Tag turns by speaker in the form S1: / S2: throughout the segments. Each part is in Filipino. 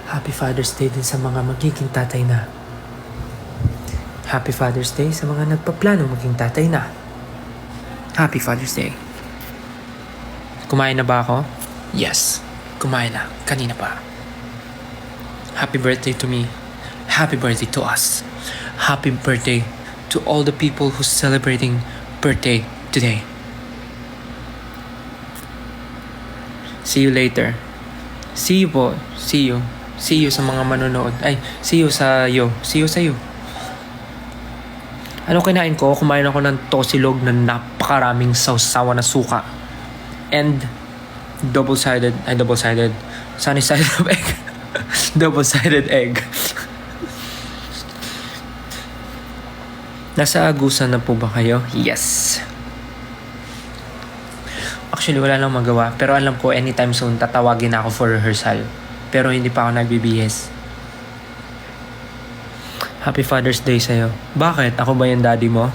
S1: Happy Father's Day din sa mga magiging tatay na. Happy Father's Day sa mga nagpaplano maging tatay na. Happy Father's Day. Kumain na ba ako? Yes, kumain na. Kanina pa. Happy birthday to me. Happy birthday to us. Happy birthday to all the people who's celebrating birthday today. See you later. See you po. See you. See you sa mga manonood. Ay, see you sa iyo. See you sa iyo. Ano kinain ko? Kumain ako ng tosilog na napakaraming sausawa na suka. And double-sided. Sunny side of egg. Double-sided egg. Nasa agusan na po ba kayo? Yes. Actually, wala lang magawa. Pero alam ko, anytime soon, tatawagin ako for rehearsal. Pero hindi pa ako nagbibihis. Happy Father's Day sa'yo. Bakit? Ako ba yung daddy mo?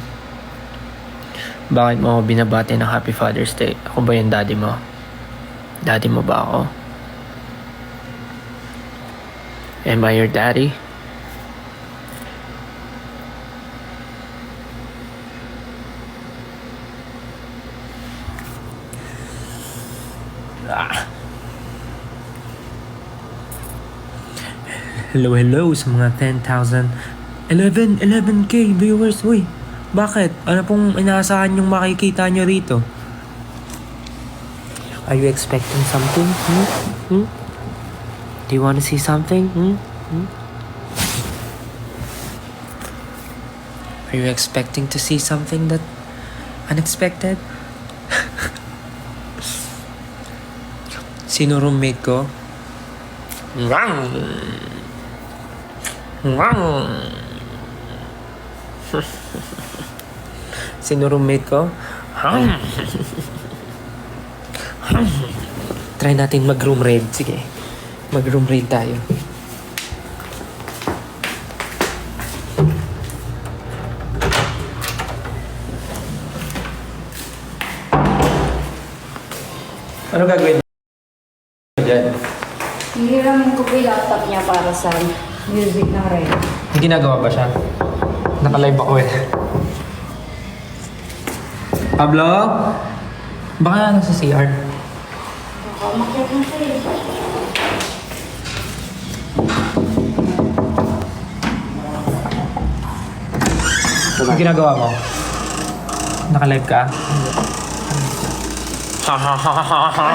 S1: Bakit mo ako binabati ng Happy Father's Day? Ako ba yung daddy mo? Daddy mo ba ako? Am I your daddy? Hello sa mga 10,000 11k viewers. Uy, bakit? Ano pong inaasahan yung makikita nyo rito? Are you expecting something? Do you want to see something? Are you expecting to see something that unexpected? Sino roommate ko? Sino roommate ko? Try natin mag-room raid. Sige. Mag-room raid tayo. Ano gagawin dyan?
S2: Hihiramin ko po yung laptop niya para sa music ng Red.
S1: Ginagawa ba siya? Naka-live ako eh. Pablo? Baka nasa CR.
S2: Baka umakyat na siya eh.
S1: Ano ginagawa mo? Naka-live ka? Ha ha ha ha ha.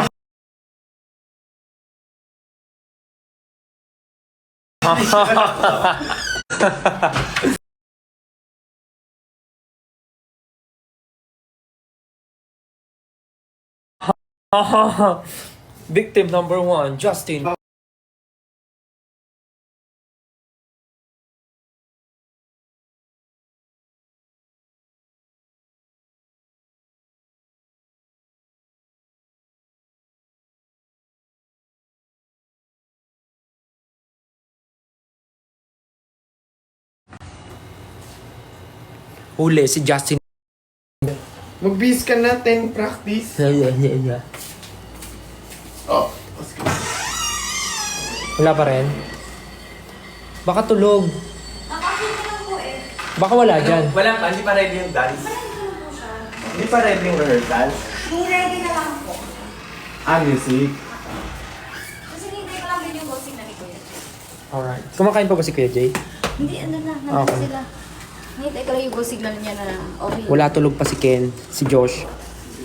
S1: Victim number 1, Justin. Huli si Justin.
S3: Mag-bis ka natin, practice. Oh,
S1: Wala pa rin? Baka tulog.
S2: Nakakita lang po eh.
S1: Baka wala dyan.
S3: Wala pa, hindi pa ready yung dance. Hindi pa ready yung rehearsal.
S2: Ready na lang po.
S3: Music.
S2: Kasi hindi ko lang din yung bossing na ni Kuya.
S1: Alright. Kumakain pa ba si Kuya Jay?
S2: Hindi, ano na, nandun
S1: Okay.
S2: sila. Ngayit ko lang yung boss signal niya na okay.
S1: Wala, tulog pa si Ken, si Josh.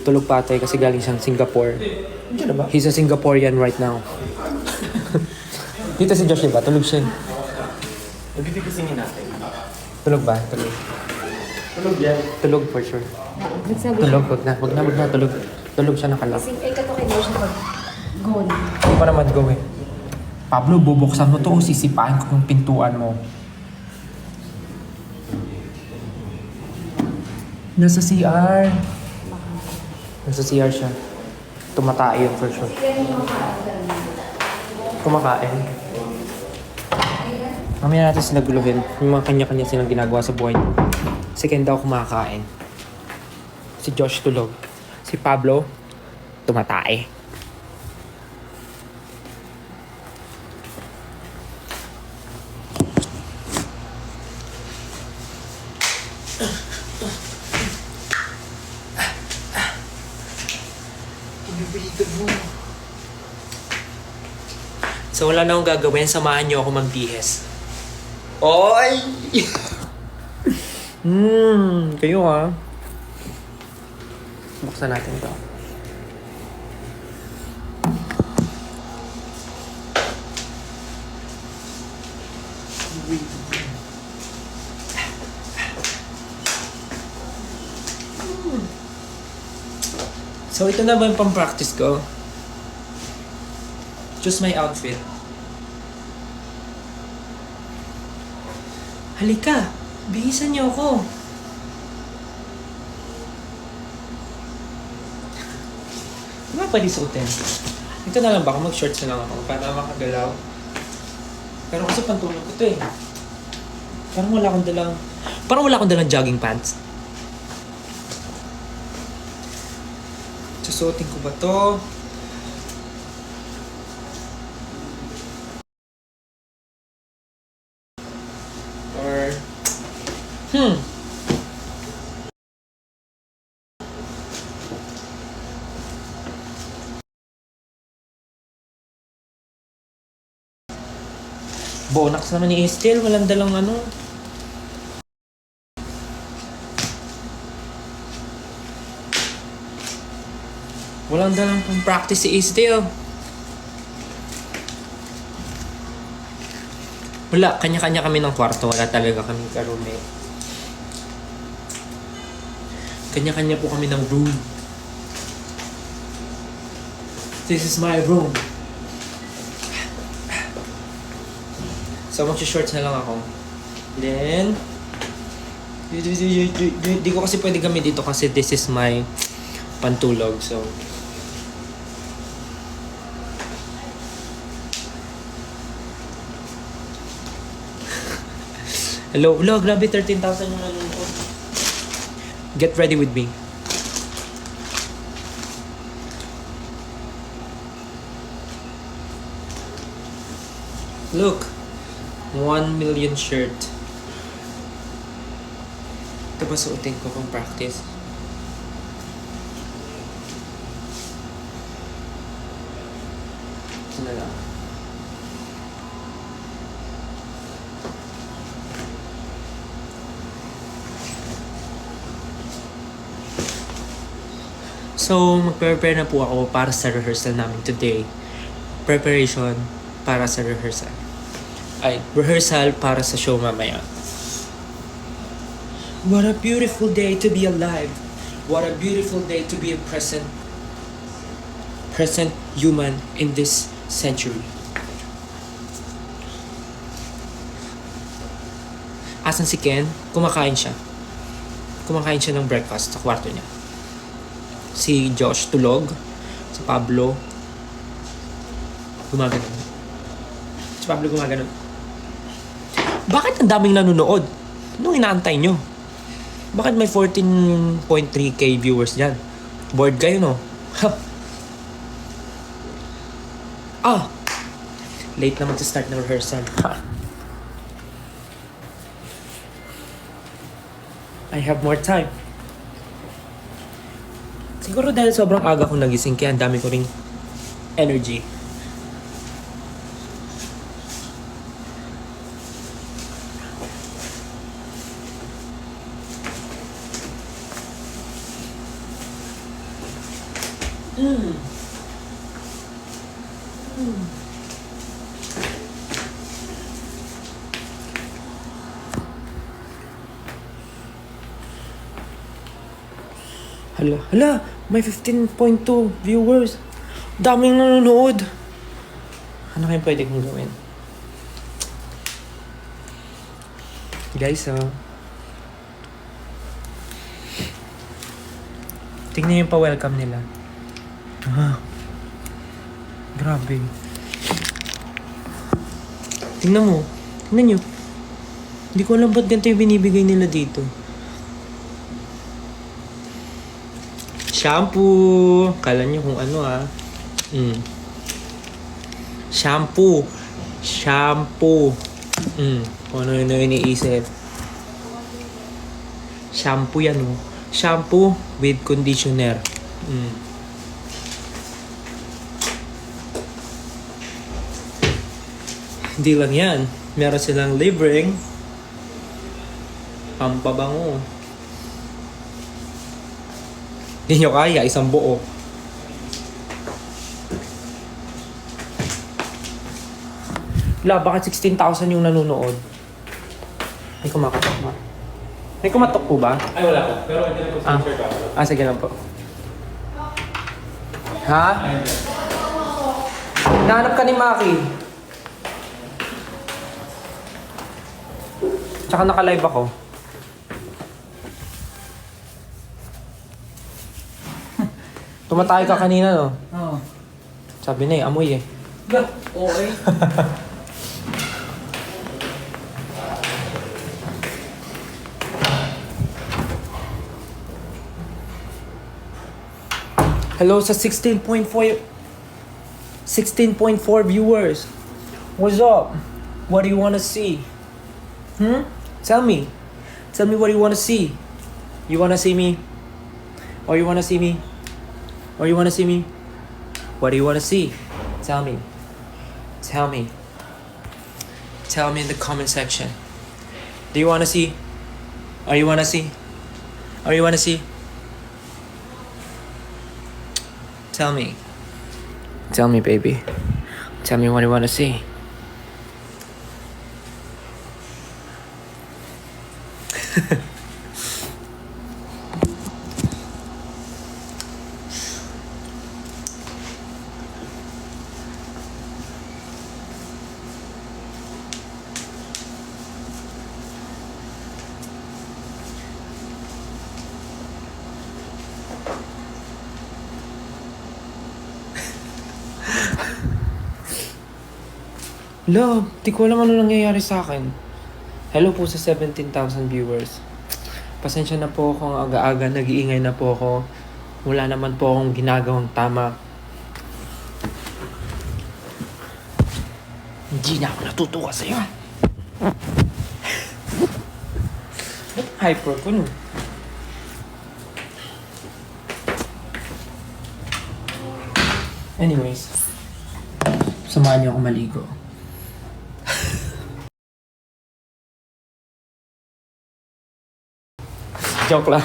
S1: Tulog pa tayo kasi galing siyang Singapore.
S3: Diyan na ba?
S1: He's a Singaporean right now. Dito si Josh, diba? Tulog siya.
S3: Nagtitikisingin natin.
S1: Tulog ba? Tulog.
S3: Tulog yan.
S1: Tulog for sure.
S2: Nagsabi
S1: Tulog, wag na, tulog. Tulog siya nakalap.
S2: Kasi kato kay siya pag gone.
S1: Hindi pa naman go eh. Pablo, bubuksan mo to o sisipain ko yung pintuan mo. Nasa CR. Nasa CR siya. Tumatay yun for sure. Kumakain. Mamaya natin sila guluhin. Yung mga kanya-kanya silang ginagawa sa buhay. Si Ken daw kumakain. Si Josh tulog. Si Pablo, tumatay. So wala na akong gagawin, samahan niyo ako magbihes. Oy! Kayo ha. Buksan natin to. So ito na ba yung pang-practice ko? Choose my outfit. Halika, bihisan niyo ako. Di ba pwede suotin? Ito na lang ba? Mag-shorts na lang ako para makagalaw. Pero kasi pantulog ko to eh. Parang wala akong dalang jogging pants. Susuotin ko ba to? Or... Bonax naman ni Estel. Walang dalang ano. Walang dalang pang practice si Estel. Wala. Kanya-kanya kami ng kwarto. Wala talaga kami ka-roommate. Kanya-kanya po kami ng room. This is my room. So, mag-shorts na lang ako. Then, di ko kasi pwede gamit dito kasi this is my pantulog. So, hello, grabe 13,000 yung nanonood. Get ready with me. Look. 1 million shirt. Ito ba suotin ko pang practice? Ito na lang. So, mag-prepare na po ako para sa rehearsal namin today. Preparation para sa rehearsal. Rehearsal para sa show mamaya. What a beautiful day to be alive. What a beautiful day to be a present human in this century. Asan si Ken? Kumakain siya. Kumakain siya ng breakfast sa kwarto niya. Si Josh tulog. Si Pablo gumagano. Bakit ang daming nanonood? Anong inaantay nyo? Bakit may 14.3k viewers dyan? Bored kayo, no? Late naman to start ng rehearsal. I have more time. Siguro dahil sobrang aga kong nagising kaya ang dami ko ring energy. Hala, may 15.2 viewers. Daming nanonood. Ano kayong pwede kong gawin? Guys, tingnan yung pa-welcome nila. Grabe. Tingnan mo. Tingnan nyo. Hindi ko alam ba't ganito yung binibigay nila dito. Shampoo. Kala nyo kung ano Shampoo. Kung ano yun iniisip. Shampoo yan Shampoo with conditioner. Hindi lang yan. Meron silang libreng pampabango. Hindi nyo kaya, isang buo. Wala, bakit 16,000 yung nanonood? May kumakatok ba? May kumatok po ba?
S3: Ay, wala po. Pero hindi na po sponsor ka.
S1: Sige lang po. Ha? Nahanap ka ni Maki. Tsaka naka-live ako. Tumatay ka kanina, no?
S2: Oo.
S1: Sabi na amoy eh.
S2: Okay.
S1: Hello sa 16.4 viewers. What's up? What do you wanna see? Tell me. Tell me what you wanna see. You wanna see me? Or you wanna see me? Or you wanna see me? What do you wanna see? Tell me. Tell me. Tell me in the comment section. Do you wanna see? Or you wanna see? Or you wanna see? Tell me. Tell me, baby. Tell me what you wanna see. Love, di ko alam ano nangyayari sa akin. Hello po sa 17,000 viewers. Pasensya na po kung aga-aga, nag-iingay na po ako. Wala naman po akong ginagawang tama. Hindi na ako natutuwa sa'yo. Ba't hyper ko no? Anyways, samahan niyo ako maligo. Joke lang.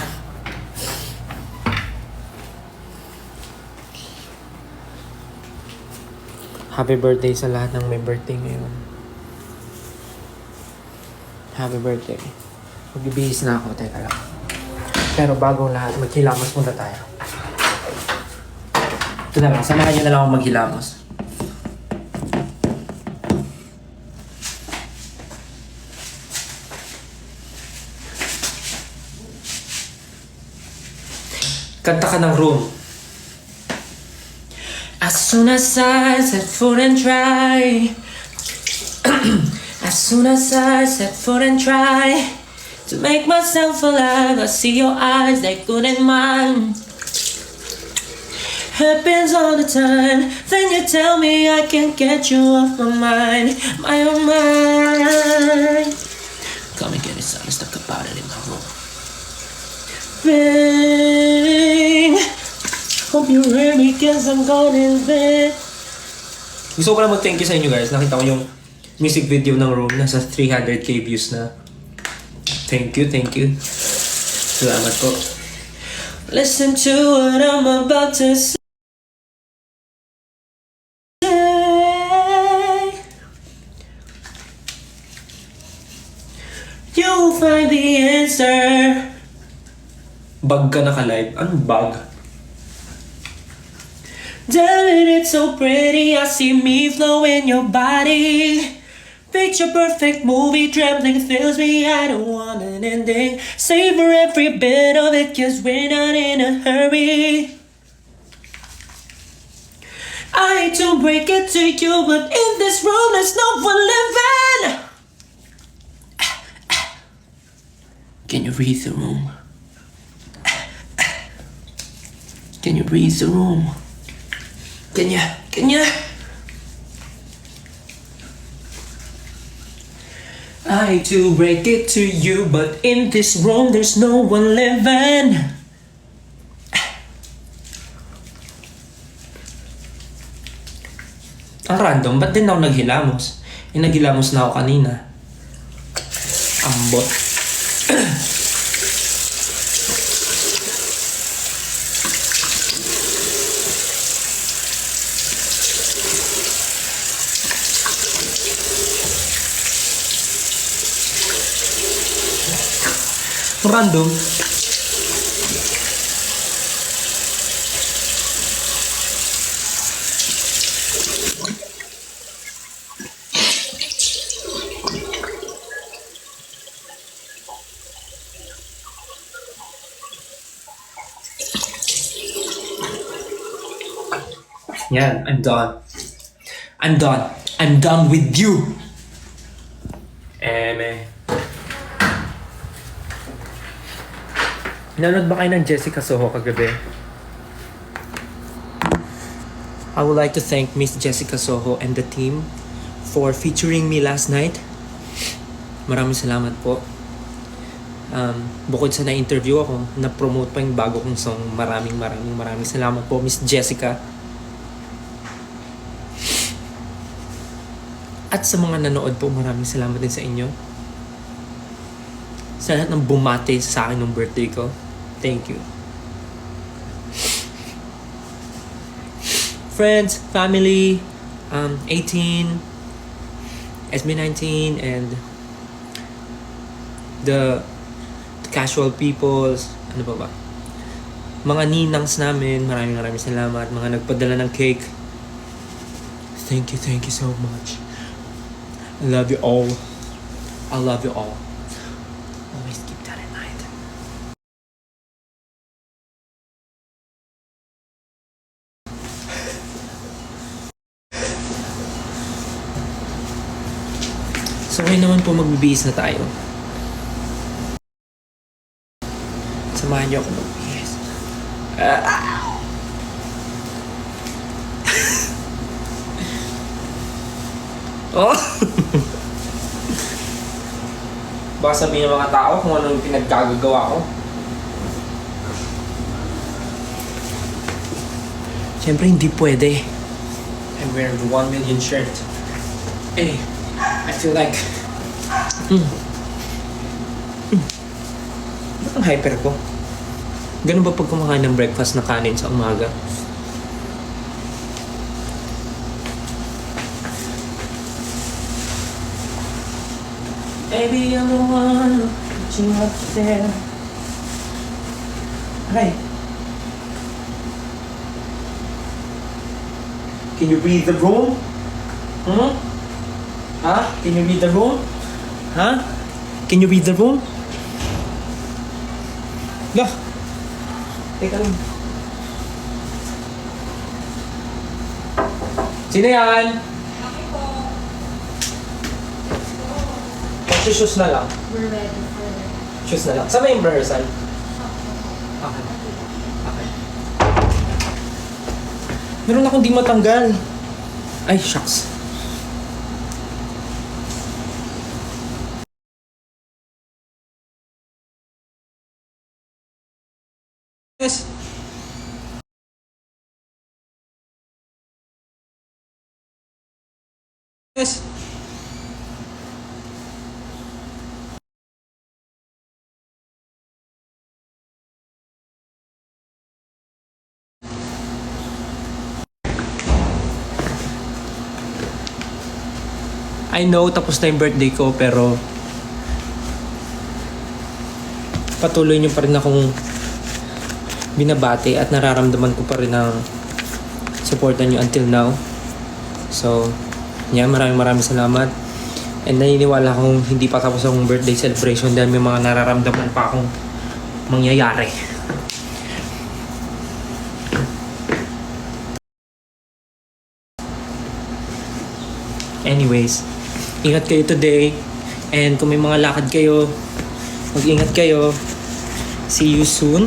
S1: Happy birthday sa lahat ng may birthday ngayon. Happy birthday. Magbibihis na ako, teka lang. Pero bago ang lahat, maghilamos muna tayo. Ito na lang, samahan niyo na lang ako maghilamos. Kanta ka ng Room. As soon as I set foot and try As soon as I set foot and try to make myself alive, I see your eyes, they couldn't mind. Happens all the time. Then you tell me I can't get you off my mind. My oh mind. Come and get it, son. Let's talk about it in my room. Bang. Hope you heard me cause I'm gone in bed. Gusto ko lang mag-thank you sa inyo guys. Nakita ko yung music video ng Room. Nasa 300k views na. Thank you, thank you. Salamat po. Listen to what I'm about to say. You'll find the answer. Bag ka naka-live? Anong bag? Damn it, it's so pretty. I see me flow in your body. Picture perfect movie, trembling fills me. I don't want an ending. Savor every bit of it, cause we're not in a hurry. I hate to break it to you, but in this room there's no one living. Can you read the room? Can you read the room? Can you? I hate to break it to you, but in this room there's no one living. Ang random, ba't din ako naghilamos? Nagilamos na ako kanina. Ambot. Random. Yan, I'm done. I'm done. I'm done with you. Eme. Nanood ba kayo ng Jessica Soho kagabi? I would like to thank Miss Jessica Soho and the team for featuring me last night. Maraming salamat po. Bukod sa na-interview ako, na-promote pa yung bago kong song. Maraming salamat po, Miss Jessica. At sa mga nanood po, maraming salamat din sa inyo. Sa lahat ng bumate sa akin ng birthday ko. Thank you. Friends, family, 18, SB19, and the casual peoples, ano ba? Mga ninangs namin, maraming salamat. Mga nagpadala ng cake. Thank you so much. I love you all. I love you all. Always keep that in mind. So ngayon naman po magbibihis na tayo. Samahan niyo ako magbihis. Oh! Baka sabihin ng mga tao kung ano yung pinagkagagawa ko. Siyempre hindi pwede. I'm wearing the 1 million shirt. Eh, I feel like... Ba't ang hyper ko? Ganun ba pag kumakain ng breakfast na kanin sa umaga? Baby, I'm the one reaching out there. Hi. Can you read the room? Huh? Can you read the room? Huh? Can you read the room? Lah. Teka lang. Sino yan? Shoes na lang.
S2: We're ready for that.
S1: Shoes na lang. Saan ba yung rehearsal? Okay. Meron akong di matanggal. Ay, shucks. Yes. Yes. I know tapos na yung birthday ko pero patuloy niyo pa rin akong binabati at nararamdaman ko pa rin ang suporta niyo until now. So, yeah, maraming salamat. And naniniwala akong hindi pa tapos ang birthday celebration dahil may mga nararamdaman pa akong mangyayari. Anyways, ingat kayo today. And kung may mga lakad kayo, mag-ingat kayo. See you soon.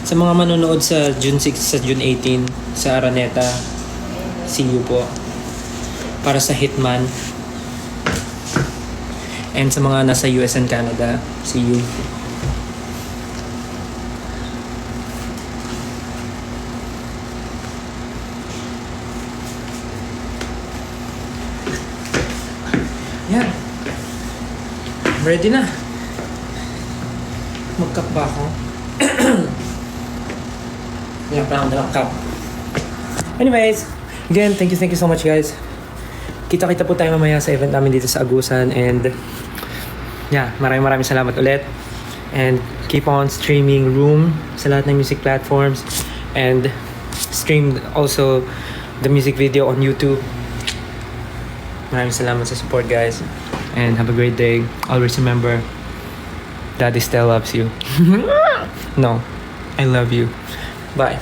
S1: Sa mga manonood sa June 6 sa June 18 sa Araneta, see you po. Para sa Hitman. And sa mga nasa US and Canada, see you. ready na. Mag-cup ba ako? Wala pa akong dalang cup. Anyways, again, thank you so much guys. Kita-kita po tayo mamaya sa event namin dito sa Agusan. And yeah, maraming salamat ulit. And keep on streaming Room sa lahat ng music platforms. And stream also the music video on YouTube. Maraming salamat sa support guys. And have a great day. Always remember, Daddy still loves you. No, I love you. Bye.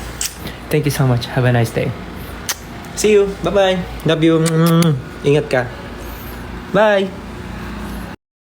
S1: Thank you so much. Have a nice day. See you. Bye-bye. Love you. Ingat ka. Bye.